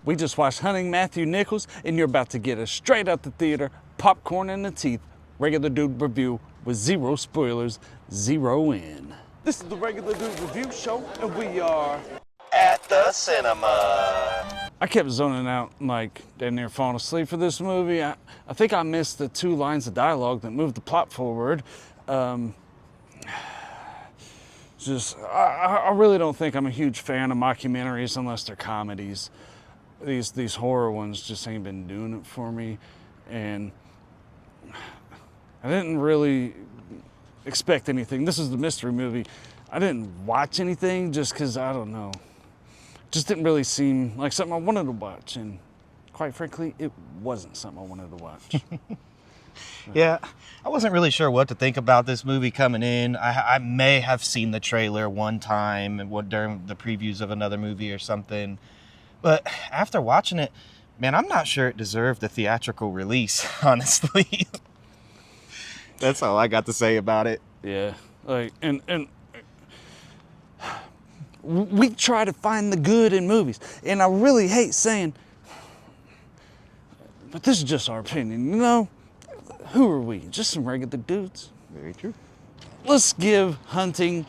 We just watched Hunting Matthew Nichols, and you're about to get a straight out the theater, popcorn in the teeth, regular dude review with zero spoilers, zero in. This is the Regular Dude Review Show, and we are at the cinema. I kept zoning out, like, damn near falling asleep for this movie. I think I missed the 2 lines of dialogue that moved the plot forward. I really don't think I'm a huge fan of mockumentaries unless they're comedies. These horror ones just ain't been doing it for me, and I didn't really expect anything. This is the mystery movie. I didn't watch anything just because, I don't know, just didn't really seem like something I wanted to watch, and quite frankly, it wasn't something I wanted to watch. Yeah, I wasn't really sure what to think about this movie coming in. I may have seen the trailer one time during the previews of another movie or something. But after watching it, man, I'm not sure it deserved the theatrical release, honestly. That's all I got to say about it. Yeah, like, and we try to find the good in movies, and I really hate saying, but this is just our opinion, you know? Who are we? Just some regular dudes. Very true. Let's give Hunting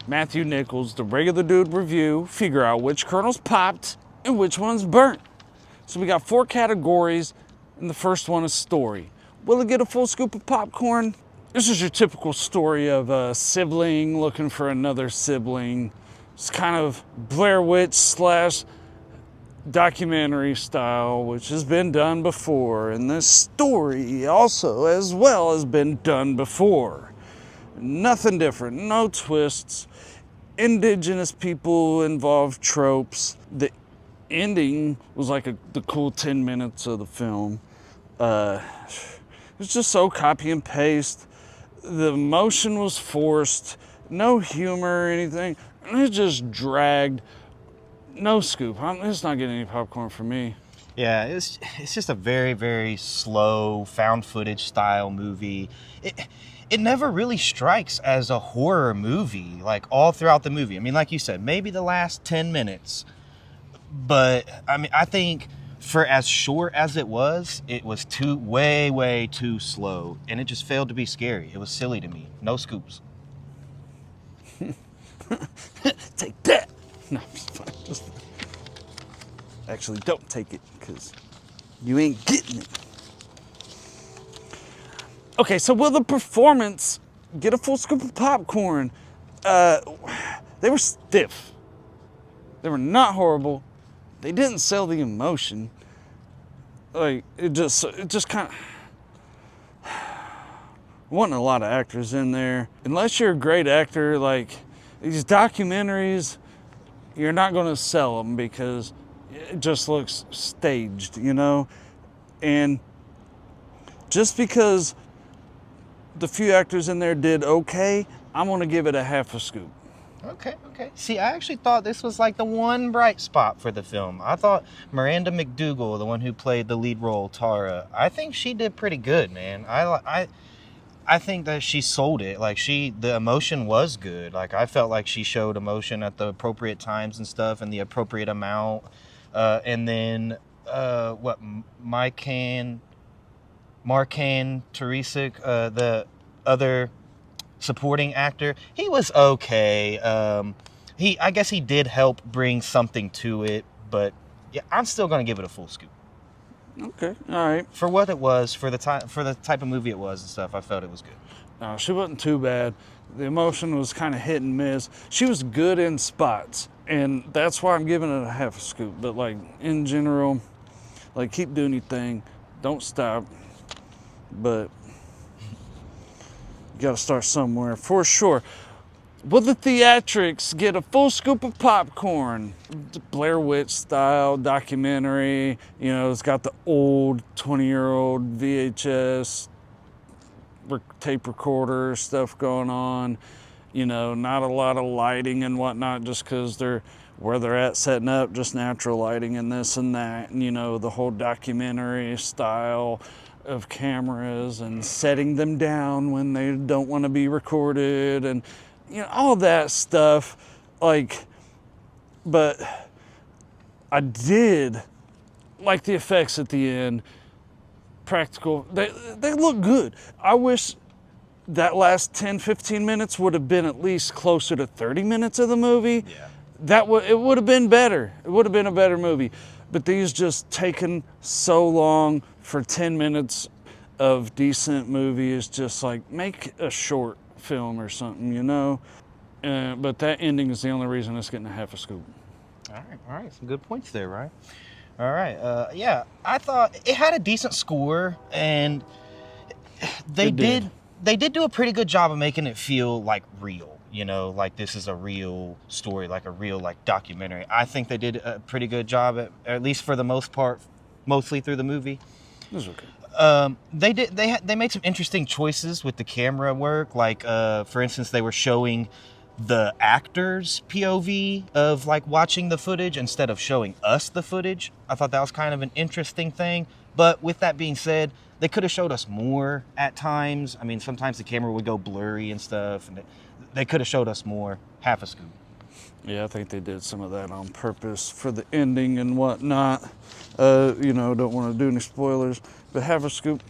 Matthew Nichols the Regular Dude review, figure out which kernels popped and which one's burnt. So we got 4 categories, and the first one is story. Will it get a full scoop of popcorn? This is your typical story of a sibling looking for another sibling. It's kind of Blair Witch / documentary style, which has been done before, and this story also as well has been done before. Nothing different, no twists. Indigenous people involved tropes. The ending was like the cool 10 minutes of the film. It's just so copy and paste. The emotion was forced, no humor or anything. It just dragged. No scoop. It's not getting any popcorn for me. Yeah, it's just a very, very slow found footage style movie. It never really strikes as a horror movie, like all throughout the movie. I mean, like you said, maybe the last 10 minutes. But I mean, I think for as short as it was way too slow, and it just failed to be scary. It was silly to me. No scoops. Take that. No, just actually don't take it, because you ain't getting it. Okay, so will the performance get a full scoop of popcorn? They were stiff. They were not horrible. They didn't sell the emotion. Like, it just kind of wasn't a lot of actors in there. Unless you're a great actor, like these documentaries, you're not going to sell them because it just looks staged, you know? And just because the few actors in there did okay, I'm going to give it a half a scoop. Okay. See, I actually thought this was like the one bright spot for the film. I thought Miranda McDougal, the one who played the lead role, Tara, I think she did pretty good, man. I think that she sold it. Like, the emotion was good. Like, I felt like she showed emotion at the appropriate times and stuff, and the appropriate amount. And then, Marcan Teresic, the other supporting actor, he was okay. I guess he did help bring something to it, but yeah, I'm still gonna give it a full scoop. Okay, all right. For what it was, for the type of movie it was and stuff, I felt it was good. No, she wasn't too bad. The emotion was kind of hit and miss. She was good in spots, and that's why I'm giving it a half a scoop. But like in general, like, keep doing your thing, don't stop. But you gotta start somewhere for sure. Will the Theatrics get a full scoop of popcorn? The Blair Witch style documentary, you know, it's got the old 20-year-old VHS tape recorder stuff going on, you know, not a lot of lighting and whatnot, just because where they're at setting up, just natural lighting and this and that, and, you know, the whole documentary style of cameras and setting them down when they don't want to be recorded, and, you know, all that stuff. Like, but I did like the effects at the end, practical, they look good. I wish that last 10, 15 minutes would have been at least closer to 30 minutes of the movie. Yeah. It would have been better. It would have been a better movie. But these just taken so long for 10 minutes of decent movie is just like, make a short film or something, you know? But that ending is the only reason it's getting a half a scoop. All right. Some good points there, right? All right. Yeah, I thought it had a decent score, and they did do a pretty good job of making it feel like real. You know, like this is a real story, like a real like documentary. I think they did a pretty good job, at least for the most part, mostly through the movie. It was okay. They made some interesting choices with the camera work. Like, for instance, they were showing the actors' POV of like watching the footage instead of showing us the footage. I thought that was kind of an interesting thing. But with that being said, they could have showed us more at times. I mean, sometimes the camera would go blurry and stuff, and they could have showed us more. Half a scoop. Yeah, I think they did some of that on purpose for the ending and whatnot. You know, don't want to do any spoilers, but half a scoop.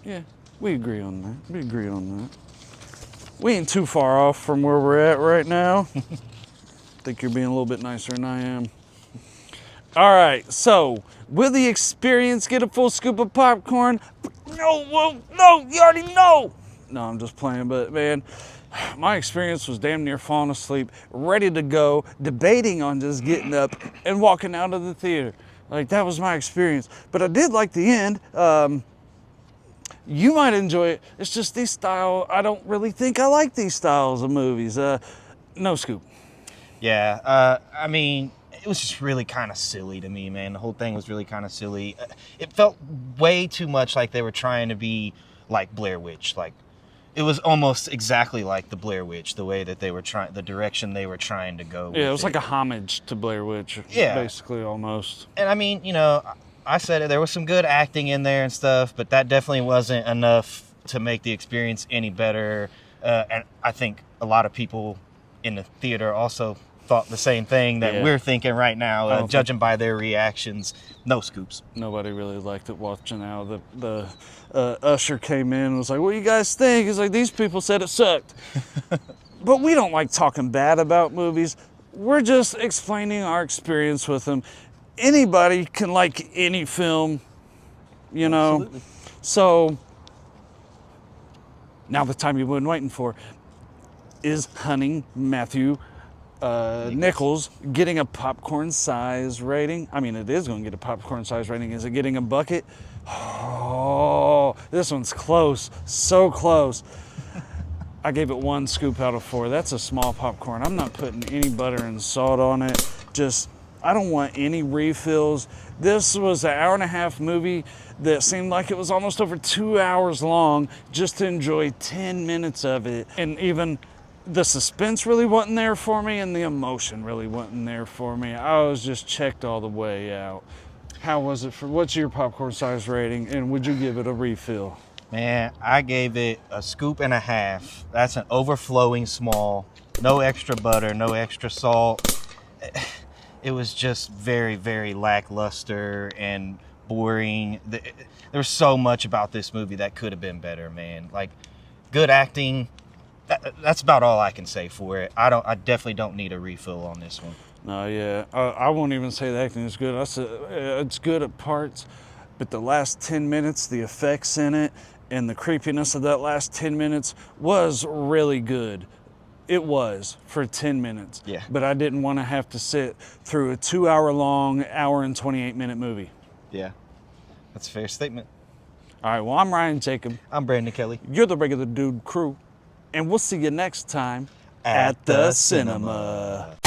Yeah, we agree on that. We ain't too far off from where we're at right now. Think you're being a little bit nicer than I am. All right, so will the experience get a full scoop of popcorn? No, you already know. No, I'm just playing, but man, my experience was damn near falling asleep, ready to go, debating on just getting up and walking out of the theater. Like, that was my experience. But I did like the end. You might enjoy it. It's just these style, I don't really think I like these styles of movies. No scoop. Yeah, I mean, it was just really kind of silly to me, man. The whole thing was really kind of silly. It felt way too much like they were trying to be like Blair Witch. Like, it was almost exactly like the Blair Witch, the way that they were trying, the direction they were trying to go. Yeah, it was like a homage to Blair Witch. Yeah. Basically, almost. And I mean, you know, I said it, there was some good acting in there and stuff, but that definitely wasn't enough to make the experience any better. And I think a lot of people in the theater also thought the same thing that we're thinking right now, judging by their reactions. No scoops. Nobody really liked it watching out. The usher came in and was like, what do you guys think? He's like, these people said it sucked. But we don't like talking bad about movies. We're just explaining our experience with them. Anybody can like any film, you know? Absolutely. So now the time you've been waiting for is hunting Matthew Nichols getting a popcorn size rating. I mean, it is going to get a popcorn size rating. Is it getting a bucket? Oh, this one's close. So close. I gave it 1 scoop out of 4. That's a small popcorn. I'm not putting any butter and salt on it. I don't want any refills. This was an 1.5-hour movie that seemed like it was almost over 2 hours long just to enjoy 10 minutes of it. And even the suspense really wasn't there for me, and the emotion really wasn't there for me. I was just checked all the way out. How was it what's your popcorn size rating, and would you give it a refill? Man, I gave it a scoop and a half. That's an overflowing small. No extra butter, no extra salt. It was just very, very lackluster and boring. There's so much about this movie that could have been better, man. Like, good acting. That's about all I can say for it. I definitely don't need a refill on this one. No, yeah. I won't even say the acting is good. I said it's good at parts, but the last 10 minutes, the effects in it, and the creepiness of that last 10 minutes was really good. It was for 10 minutes. Yeah. But I didn't want to have to sit through a 2-hour-long, hour and 28-minute movie. Yeah, that's a fair statement. All right, well, I'm Ryan Jacob. I'm Brandon Kelly. You're the Regular Dude crew. And we'll see you next time at the cinema.